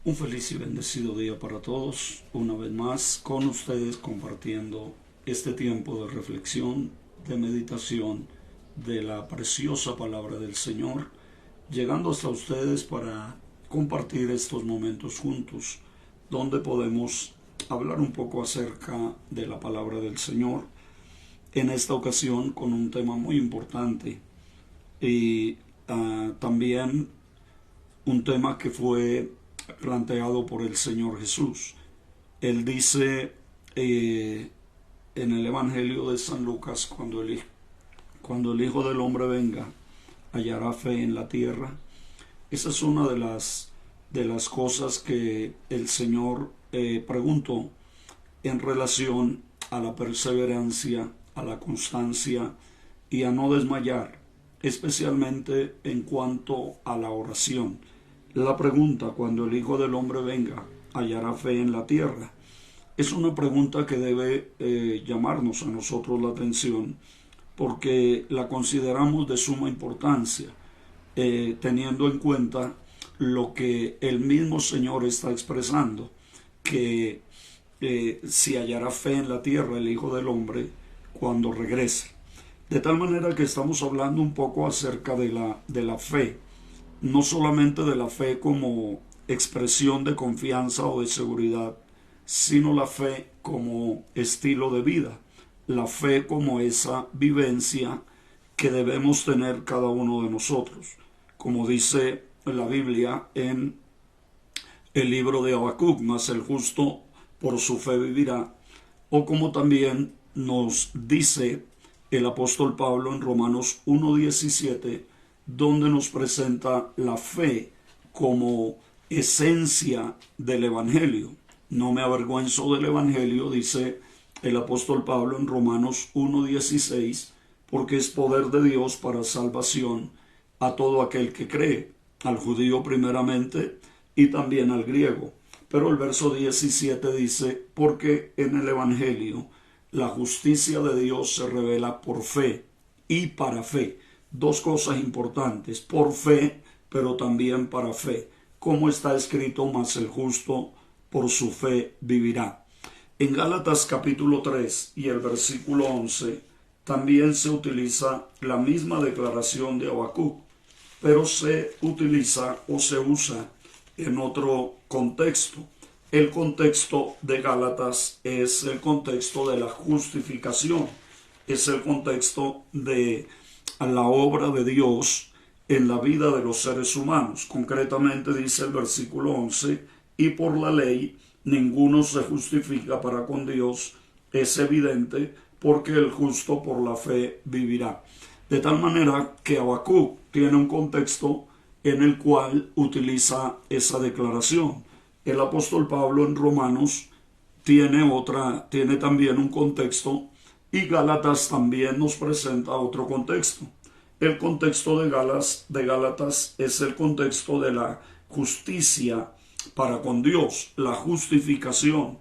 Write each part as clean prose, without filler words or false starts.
Un feliz y bendecido día para todos, una vez más con ustedes compartiendo este tiempo de reflexión, de meditación de la preciosa palabra del Señor, llegando hasta ustedes para compartir estos momentos juntos, donde podemos hablar un poco acerca de la palabra del Señor, en esta ocasión con un tema muy importante y también un tema que fue planteado por el Señor Jesús. Él dice en el Evangelio de San Lucas, cuando el Hijo del Hombre venga, hallará fe en la tierra. Esa es una de las cosas que el Señor preguntó en relación a la perseverancia, a la constancia y a no desmayar, especialmente en cuanto a la oración. La pregunta, cuando el Hijo del Hombre venga, ¿hallará fe en la tierra? Es una pregunta que debe llamarnos a nosotros la atención, porque la consideramos de suma importancia, teniendo en cuenta lo que el mismo Señor está expresando, que si hallará fe en la tierra el Hijo del Hombre cuando regrese. De tal manera que estamos hablando un poco acerca de la fe, no solamente de la fe como expresión de confianza o de seguridad, sino la fe como estilo de vida, la fe como esa vivencia que debemos tener cada uno de nosotros. Como dice la Biblia en el libro de Habacuc, mas el justo por su fe vivirá, o como también nos dice el apóstol Pablo en Romanos 1:17, donde nos presenta la fe como esencia del Evangelio. No me avergüenzo del Evangelio, dice el apóstol Pablo en Romanos 1:16, porque es poder de Dios para salvación a todo aquel que cree, al judío primeramente y también al griego. Pero el verso 17 dice, porque en el Evangelio la justicia de Dios se revela por fe y para fe. Dos cosas importantes, por fe, pero también para fe. Como está escrito, mas el justo por su fe vivirá. En Gálatas capítulo 3 y el versículo 11, también se utiliza la misma declaración de Habacuc, pero se utiliza o se usa en otro contexto. El contexto de Gálatas es el contexto de la justificación, es el contexto de la obra de Dios en la vida de los seres humanos. Concretamente dice el versículo 11, y por la ley ninguno se justifica para con Dios, es evidente, porque el justo por la fe vivirá. De tal manera que Habacuc tiene un contexto en el cual utiliza esa declaración. El apóstol Pablo en Romanos tiene también un contexto, y Gálatas también nos presenta otro contexto. El contexto de Gálatas es el contexto de la justicia para con Dios, la justificación,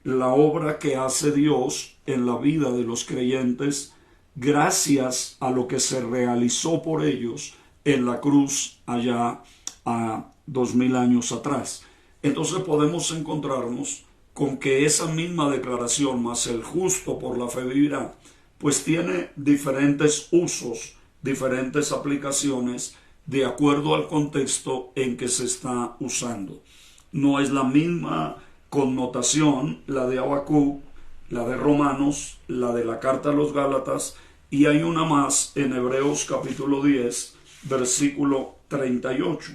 la obra que hace Dios en la vida de los creyentes gracias a lo que se realizó por ellos en la cruz allá a 2000 años atrás. Entonces podemos encontrarnos con que esa misma declaración, más el justo por la fe vivirá, pues tiene diferentes usos, diferentes aplicaciones de acuerdo al contexto en que se está usando. No es la misma connotación la de Habacuc, la de Romanos, la de la carta a los Gálatas, y hay una más en Hebreos capítulo 10, versículo 38.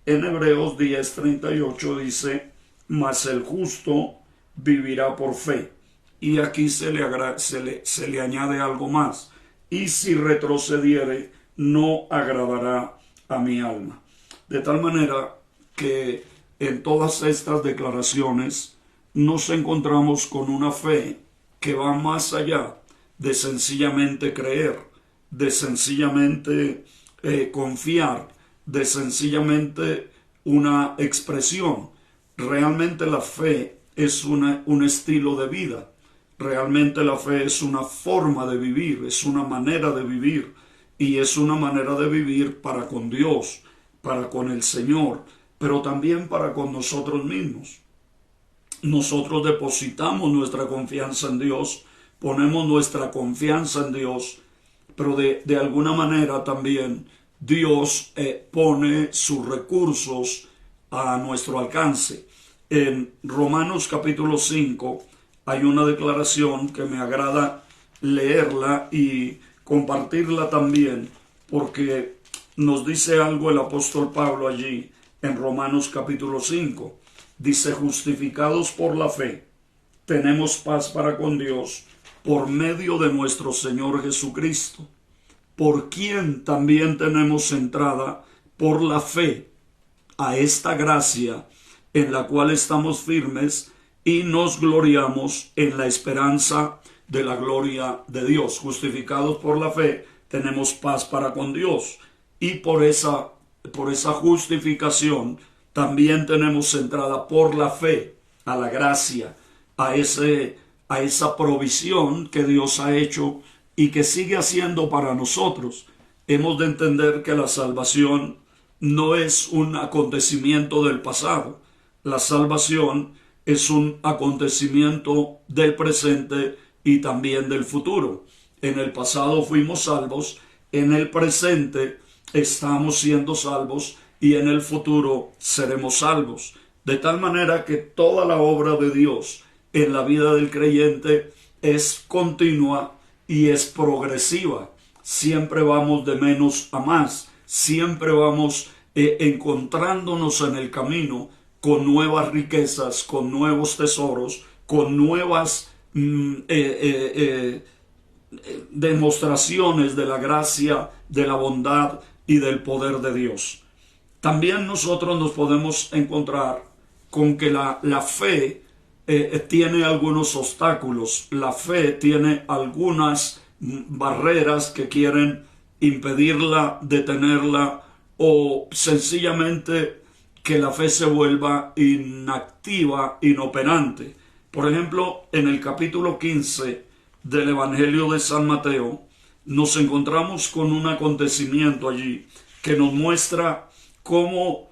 En Hebreos 10:38 dice, mas el justo vivirá por fe. Y aquí se le añade algo más. Y si retrocediere, no agradará a mi alma. De tal manera que en todas estas declaraciones nos encontramos con una fe que va más allá de sencillamente creer, de sencillamente confiar, de sencillamente una expresión. Realmente la fe es un estilo de vida. Realmente la fe es una forma de vivir, es una manera de vivir, y es una manera de vivir para con Dios, para con el Señor, pero también para con nosotros mismos. Nosotros depositamos nuestra confianza en Dios, ponemos nuestra confianza en Dios, pero de alguna manera también Dios pone sus recursos a nuestro alcance. En Romanos capítulo 5 hay una declaración que me agrada leerla y compartirla también, porque nos dice algo el apóstol Pablo allí en Romanos capítulo 5. Dice: justificados por la fe, tenemos paz para con Dios por medio de nuestro Señor Jesucristo, por quien también tenemos entrada por la fe a esta gracia en la cual estamos firmes y nos gloriamos en la esperanza de la gloria de Dios. Justificados por la fe, tenemos paz para con Dios, y por esa justificación también tenemos entrada por la fe a la gracia, a esa provisión que Dios ha hecho y que sigue haciendo para nosotros. Hemos de entender que la salvación no es un acontecimiento del pasado. La salvación es un acontecimiento del presente y también del futuro. En el pasado fuimos salvos, en el presente estamos siendo salvos y en el futuro seremos salvos. De tal manera que toda la obra de Dios en la vida del creyente es continua y es progresiva. Siempre vamos de menos a más. Siempre vamos encontrándonos en el camino con nuevas riquezas, con nuevos tesoros, con nuevas demostraciones de la gracia, de la bondad y del poder de Dios. También nosotros nos podemos encontrar con que la fe tiene algunos obstáculos. La fe tiene algunas barreras que quieren impedirla, detenerla, o sencillamente que la fe se vuelva inactiva, inoperante. Por ejemplo, en el capítulo 15 del Evangelio de San Mateo, nos encontramos con un acontecimiento allí que nos muestra cómo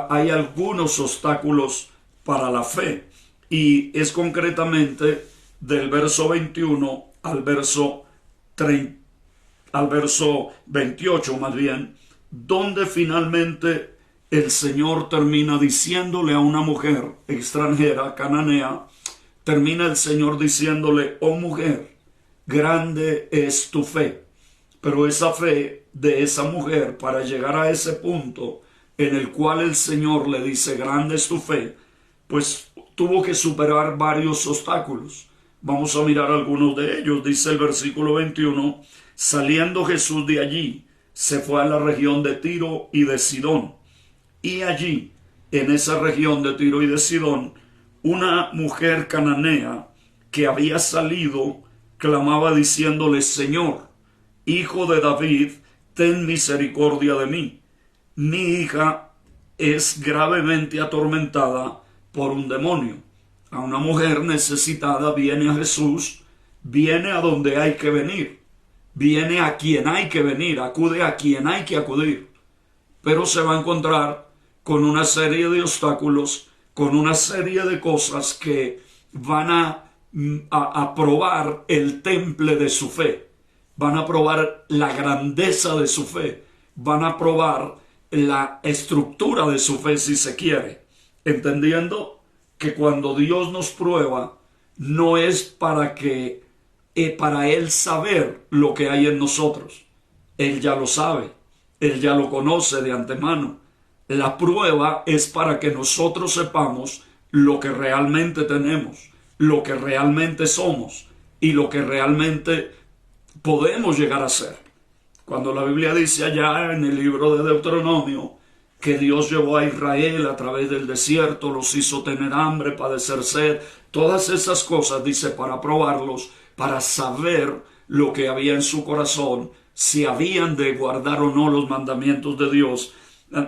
hay algunos obstáculos para la fe. Y es concretamente del verso 21 al verso 28 más bien, donde finalmente el Señor termina diciéndole a una mujer extranjera, cananea, termina el Señor diciéndole: oh mujer, grande es tu fe. Pero esa fe de esa mujer, para llegar a ese punto en el cual el Señor le dice grande es tu fe, pues tuvo que superar varios obstáculos. Vamos a mirar algunos de ellos. Dice el versículo 21, saliendo Jesús de allí, se fue a la región de Tiro y de Sidón. Y allí, en esa región de Tiro y de Sidón, una mujer cananea que había salido clamaba diciéndole: Señor, Hijo de David, ten misericordia de mí. Mi hija es gravemente atormentada por un demonio. A una mujer necesitada viene a Jesús, viene a donde hay que venir, viene a quien hay que venir, acude a quien hay que acudir, pero se va a encontrar con una serie de obstáculos, con una serie de cosas que van a probar el temple de su fe, van a probar la grandeza de su fe, van a probar la estructura de su fe, si se quiere, entendiendo que cuando Dios nos prueba no es para Él saber lo que hay en nosotros. Él ya lo sabe, Él ya lo conoce de antemano. La prueba es para que nosotros sepamos lo que realmente tenemos, lo que realmente somos y lo que realmente podemos llegar a ser. Cuando la Biblia dice allá en el libro de Deuteronomio que Dios llevó a Israel a través del desierto, los hizo tener hambre, padecer sed, todas esas cosas, dice, para probarlos, para saber lo que había en su corazón, si habían de guardar o no los mandamientos de Dios.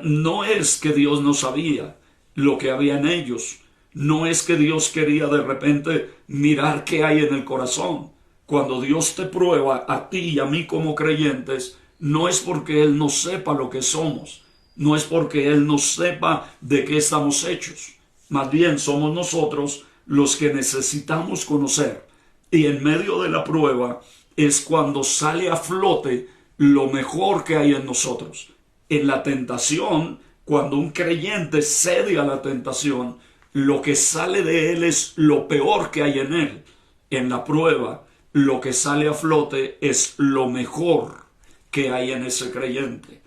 No es que Dios no sabía lo que había en ellos, no es que Dios quería de repente mirar qué hay en el corazón. Cuando Dios te prueba a ti y a mí como creyentes, no es porque Él no sepa lo que somos, No es porque Él no sepa de qué estamos hechos. Más bien somos nosotros los que necesitamos conocer. Y en medio de la prueba es cuando sale a flote lo mejor que hay en nosotros. En la tentación, cuando un creyente cede a la tentación, lo que sale de él es lo peor que hay en él. En la prueba, lo que sale a flote es lo mejor que hay en ese creyente.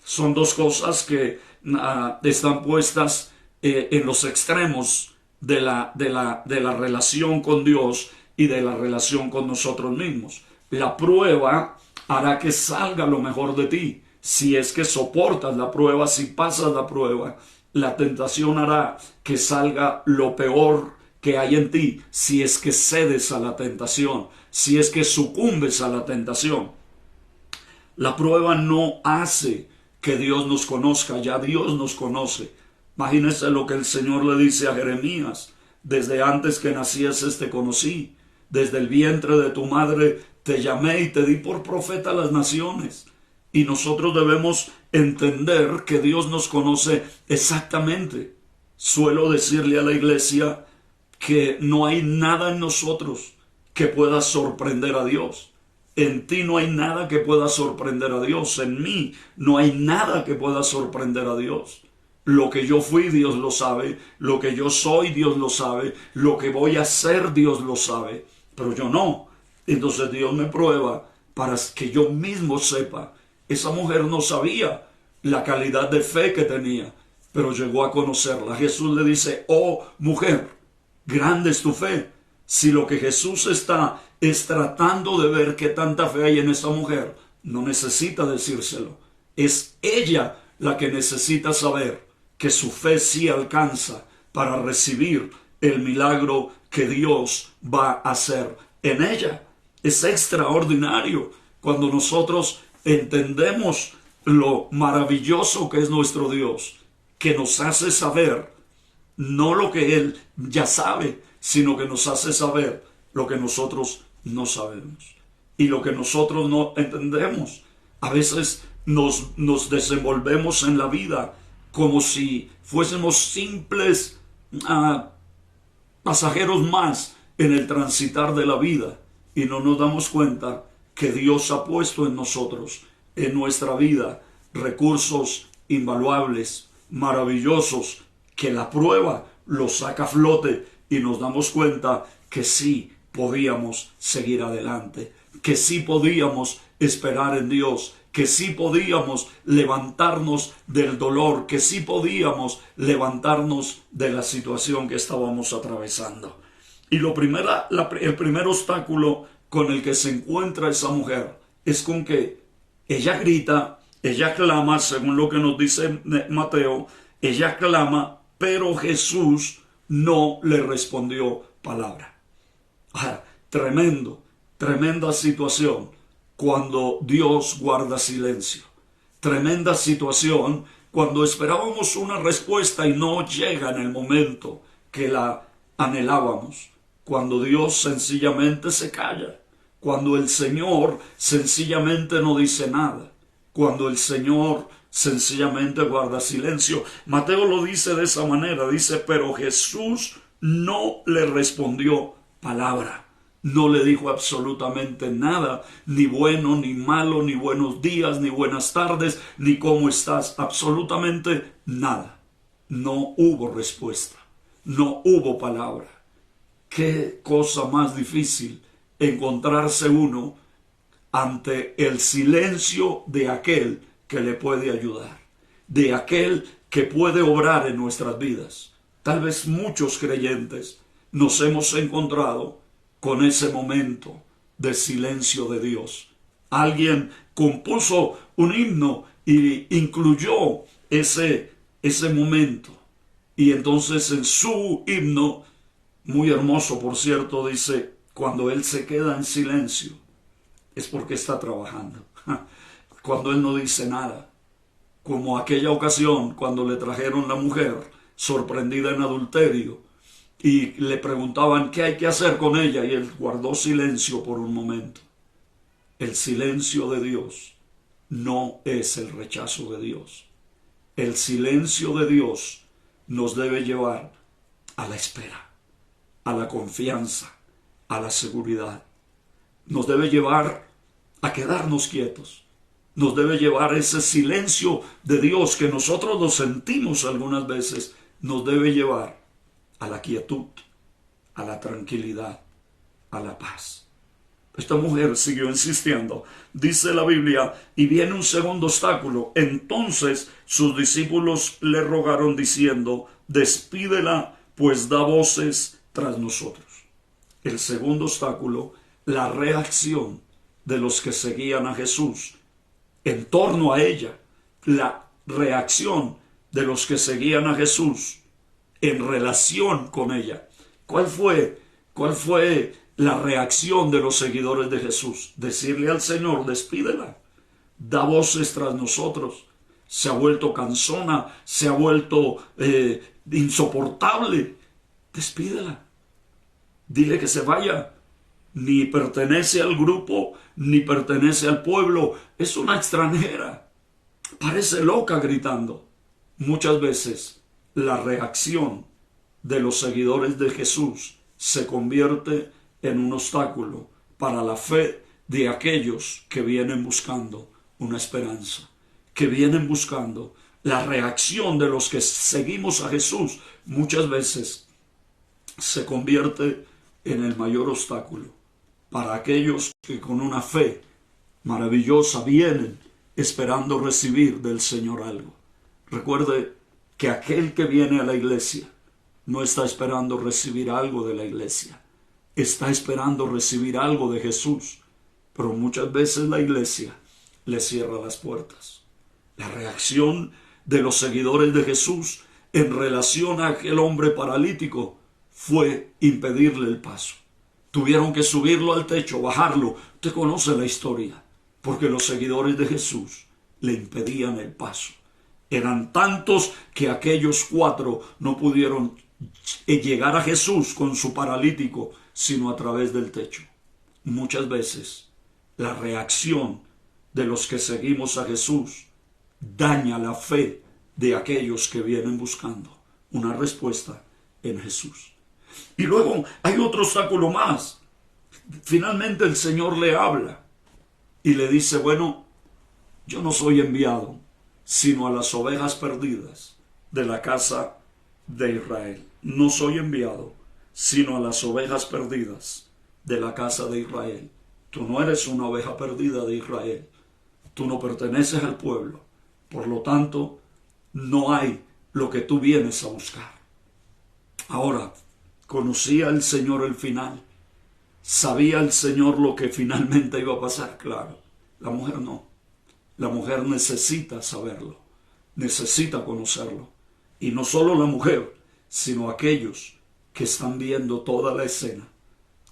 Son dos cosas que están puestas en los extremos de la relación con Dios y de la relación con nosotros mismos. La prueba hará que salga lo mejor de ti. Si es que soportas la prueba, si pasas la prueba, la tentación hará que salga lo peor que hay en ti, si es que cedes a la tentación, si es que sucumbes a la tentación. La prueba no hace que Dios nos conozca, ya Dios nos conoce. Imagínense lo que el Señor le dice a Jeremías: desde antes que nacieses te conocí, desde el vientre de tu madre te llamé y te di por profeta a las naciones. Y nosotros debemos entender que Dios nos conoce exactamente. Suelo decirle a la iglesia que no hay nada en nosotros que pueda sorprender a Dios. En ti no hay nada que pueda sorprender a Dios. En mí no hay nada que pueda sorprender a Dios. Lo que yo fui, Dios lo sabe. Lo que yo soy, Dios lo sabe. Lo que voy a hacer, Dios lo sabe. Pero yo no. Entonces Dios me prueba para que yo mismo sepa. Esa mujer no sabía la calidad de fe que tenía, pero llegó a conocerla. Jesús le dice: oh mujer, grande es tu fe. Si lo que Jesús está es tratando de ver qué tanta fe hay en esa mujer, no necesita decírselo. Es ella la que necesita saber que su fe sí alcanza para recibir el milagro que Dios va a hacer en ella. Es extraordinario cuando nosotros entendemos lo maravilloso que es nuestro Dios, que nos hace saber no lo que Él ya sabe, sino que nos hace saber lo que nosotros no sabemos y lo que nosotros no entendemos. A veces nos desenvolvemos en la vida como si fuésemos simples pasajeros más en el transitar de la vida, y no nos damos cuenta que Dios ha puesto en nosotros, en nuestra vida, recursos invaluables, maravillosos, que la prueba los saca a flote y nos damos cuenta que sí podíamos seguir adelante, que sí podíamos esperar en Dios, que sí podíamos levantarnos del dolor, que sí podíamos levantarnos de la situación que estábamos atravesando. Y el primer obstáculo con el que se encuentra esa mujer es con que ella grita, ella clama, según lo que nos dice Mateo, ella clama, pero Jesús no le respondió palabra. Tremenda situación cuando Dios guarda silencio. Tremenda situación cuando esperábamos una respuesta y no llega en el momento que la anhelábamos. Cuando Dios sencillamente se calla. Cuando el Señor sencillamente no dice nada. Cuando el Señor sencillamente guarda silencio. Mateo lo dice de esa manera. Dice: pero Jesús no le respondió palabra. No le dijo absolutamente nada, ni bueno, ni malo, ni buenos días, ni buenas tardes, ni cómo estás, absolutamente nada. No hubo respuesta, no hubo palabra. Qué cosa más difícil encontrarse uno ante el silencio de aquel que le puede ayudar, de aquel que puede obrar en nuestras vidas. Tal vez muchos creyentes nos hemos encontrado con ese momento de silencio de Dios. Alguien compuso un himno y incluyó ese momento. Y entonces en su himno, muy hermoso por cierto, dice: cuando Él se queda en silencio es porque está trabajando. Cuando Él no dice nada. Como aquella ocasión cuando le trajeron la mujer sorprendida en adulterio y le preguntaban qué hay que hacer con ella, y Él guardó silencio por un momento. El silencio de Dios no es el rechazo de Dios. El silencio de Dios nos debe llevar a la espera, a la confianza, a la seguridad. Nos debe llevar a quedarnos quietos. Nos debe llevar ese silencio de Dios que nosotros lo sentimos algunas veces. Nos debe llevar a la quietud, a la tranquilidad, a la paz. Esta mujer siguió insistiendo. Dice la Biblia, y viene un segundo obstáculo. Entonces sus discípulos le rogaron diciendo, despídela, pues da voces tras nosotros. El segundo obstáculo, la reacción de los que seguían a Jesús en torno a ella. La reacción de los que seguían a Jesús en relación con ella. ¿Cuál fue la reacción de los seguidores de Jesús? Decirle al Señor, despídela, da voces tras nosotros. Se ha vuelto cansona, se ha vuelto insoportable. Despídela, dile que se vaya. Ni pertenece al grupo, ni pertenece al pueblo. Es una extranjera. Parece loca gritando. Muchas veces la reacción de los seguidores de Jesús se convierte en un obstáculo para la fe de aquellos que vienen buscando una esperanza, que vienen buscando la reacción de los que seguimos a Jesús. Muchas veces se convierte en el mayor obstáculo para aquellos que con una fe maravillosa vienen esperando recibir del Señor algo. Recuerde que aquel que viene a la iglesia no está esperando recibir algo de la iglesia, está esperando recibir algo de Jesús, pero muchas veces la iglesia le cierra las puertas. La reacción de los seguidores de Jesús en relación a aquel hombre paralítico fue impedirle el paso. Tuvieron que subirlo al techo, bajarlo. Usted conoce la historia, porque los seguidores de Jesús le impedían el paso. Eran tantos que aquellos 4 no pudieron llegar a Jesús con su paralítico, sino a través del techo. Muchas veces la reacción de los que seguimos a Jesús daña la fe de aquellos que vienen buscando una respuesta en Jesús. Y luego hay otro obstáculo más. Finalmente el Señor le habla y le dice, bueno, yo no soy enviado sino a las ovejas perdidas de la casa de Israel. No soy enviado sino a las ovejas perdidas de la casa de Israel. Tú no eres una oveja perdida de Israel. Tú no perteneces al pueblo. Por lo tanto, no hay lo que tú vienes a buscar. Ahora, ¿conocía el Señor el final? ¿Sabía el Señor lo que finalmente iba a pasar? Claro, la mujer no. La mujer necesita saberlo, necesita conocerlo. Y no solo la mujer, sino aquellos que están viendo toda la escena,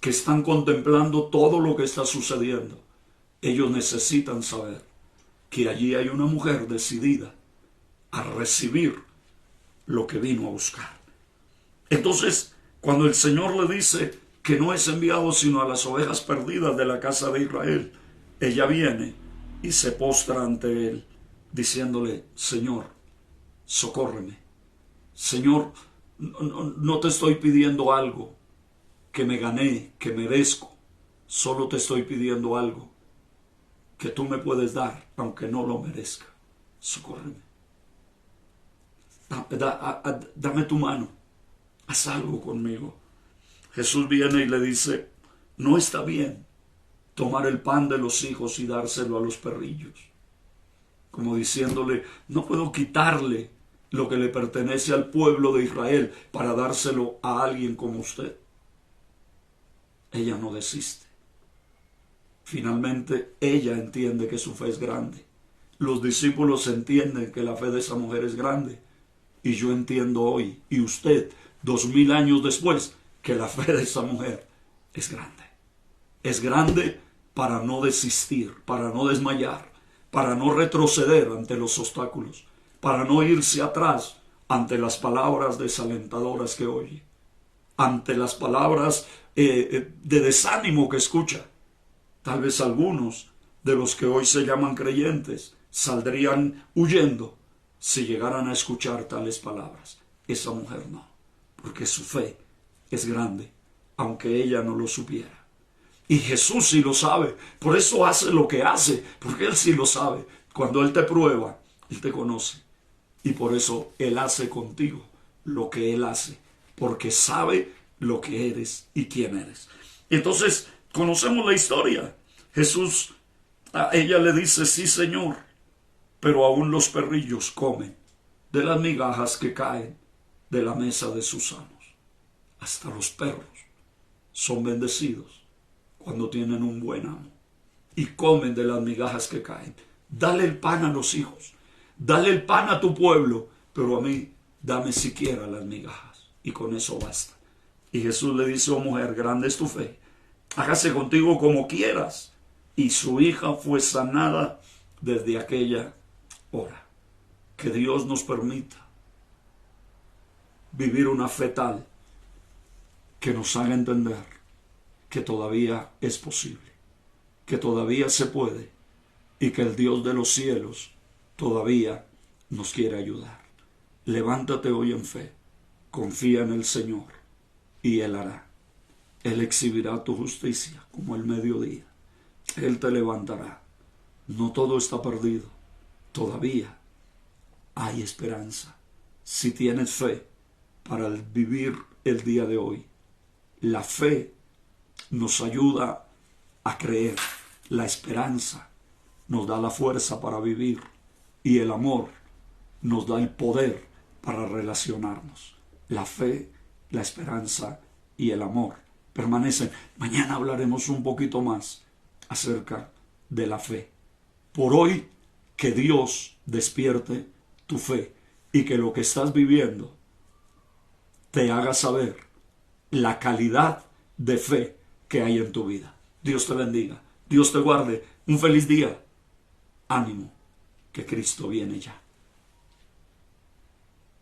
que están contemplando todo lo que está sucediendo. Ellos necesitan saber que allí hay una mujer decidida a recibir lo que vino a buscar. Entonces, cuando el Señor le dice que no es enviado sino a las ovejas perdidas de la casa de Israel, ella viene y se postra ante él, diciéndole, Señor, socórreme. Señor, no te estoy pidiendo algo que me gané, que merezco. Solo te estoy pidiendo algo que tú me puedes dar, aunque no lo merezca. Socórreme. Dame tu mano. Haz algo conmigo. Jesús viene y le dice, no está bien tomar el pan de los hijos y dárselo a los perrillos. Como diciéndole, no puedo quitarle lo que le pertenece al pueblo de Israel para dárselo a alguien como usted. Ella no desiste. Finalmente, ella entiende que su fe es grande. Los discípulos entienden que la fe de esa mujer es grande. Y yo entiendo hoy, y usted, 2000 años después, que la fe de esa mujer es grande. Es grande para no desistir, para no desmayar, para no retroceder ante los obstáculos, para no irse atrás ante las palabras desalentadoras que oye, ante las palabras de desánimo que escucha. Tal vez algunos de los que hoy se llaman creyentes saldrían huyendo si llegaran a escuchar tales palabras. Esa mujer no, porque su fe es grande, aunque ella no lo supiera. Y Jesús sí lo sabe, por eso hace lo que hace, porque Él sí lo sabe. Cuando Él te prueba, Él te conoce. Y por eso Él hace contigo lo que Él hace, porque sabe lo que eres y quién eres. Entonces, conocemos la historia. Jesús, a ella le dice, sí, Señor, pero aún los perrillos comen de las migajas que caen de la mesa de sus amos. Hasta los perros son bendecidos cuando tienen un buen amo y comen de las migajas que caen. Dale el pan a los hijos, dale el pan a tu pueblo, pero a mí dame siquiera las migajas, y con eso basta. Y Jesús le dice, oh mujer, grande es tu fe, hágase contigo como quieras. Y su hija fue sanada desde aquella hora. Que Dios nos permita vivir una fe tal que nos haga entender que todavía es posible, que todavía se puede, y que el Dios de los cielos todavía nos quiere ayudar. Levántate hoy en fe, confía en el Señor, y Él hará. Él exhibirá tu justicia como el mediodía. Él te levantará. No todo está perdido. Todavía hay esperanza. Si tienes fe para vivir el día de hoy. La fe nos ayuda a creer. La esperanza nos da la fuerza para vivir. Y el amor nos da el poder para relacionarnos. La fe, la esperanza y el amor permanecen. Mañana hablaremos un poquito más acerca de la fe. Por hoy, que Dios despierte tu fe y que lo que estás viviendo te haga saber la calidad de fe que hay en tu vida. Dios te bendiga, Dios te guarde. Un feliz día. Ánimo, que Cristo viene ya.